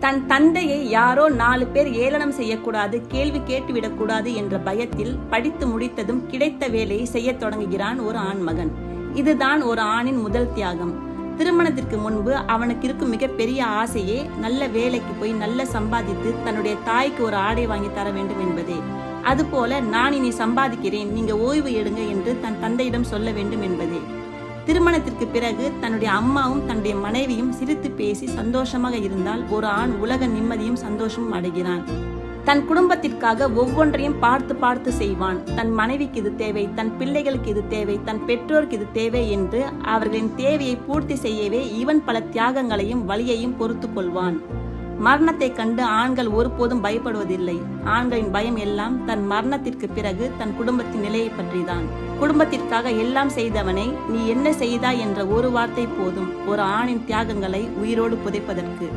தன் தந்தையை யாரோ 4 பேர் ஏளனம் செய்யக்கூடாது, கேள்வி கேட்டுவிடக்கூடாது என்ற பயத்தில் படித்து முடித்ததும் கிடைத்த வேலையை செய்ய தொடங்குகிறான் ஒரு ஆண்மகன். இதுதான் ஒரு ஆணின் முதல் தியாகம். திருமணத்திற்கு முன்பு அவனுக்கு இருக்கும் மிகப்பெரிய ஆசையே நல்ல வேலைக்கு போய் நல்ல சம்பாதித்து தன்னுடைய தாய்க்கு ஒரு ஆடை வாங்கி தர வேண்டும் என்பதே. அதுபோல நான் இனி சம்பாதிக்கிறேன், நீங்க ஓய்வு எடுங்க என்று தன் தந்தையிடம் சொல்ல வேண்டும் என்பதே. திருமணத்திற்கு பிறகு தன்னுடைய அம்மாவும் தன்னுடைய மனைவியும் சிரித்து பேசி சந்தோஷமாக இருந்தால் ஒரு ஆண் உலக நிம்மதியும் சந்தோஷமும் அடைகிறான். தன் குடும்பத்திற்காக ஒவ்வொன்றையும் பார்த்து பார்த்து செய்வான். தன் மனைவிக்கு இது தேவை, தன் பிள்ளைகளுக்கு இது தேவை, தன் பெற்றோருக்கு இது தேவை என்று அவர்களின் தேவையை பூர்த்தி செய்யவே இவன் பல தியாகங்களையும் வலியையும் பொறுத்து கொள்வான். மரணத்தை கண்டு ஆண்கள் ஒருபோதும் பயப்படுவதில்லை. ஆண்களின் பயம் எல்லாம் தன் மரணத்திற்கு பிறகு தன் குடும்பத்தின் நிலையை பற்றிதான். குடும்பத்திற்காக எல்லாம் செய்தவனை நீ என்ன செய்தாய் என்ற ஒரு வார்த்தை போதும் ஒரு ஆணின் தியாகங்களை உயிரோடு புதைப்பதற்கு.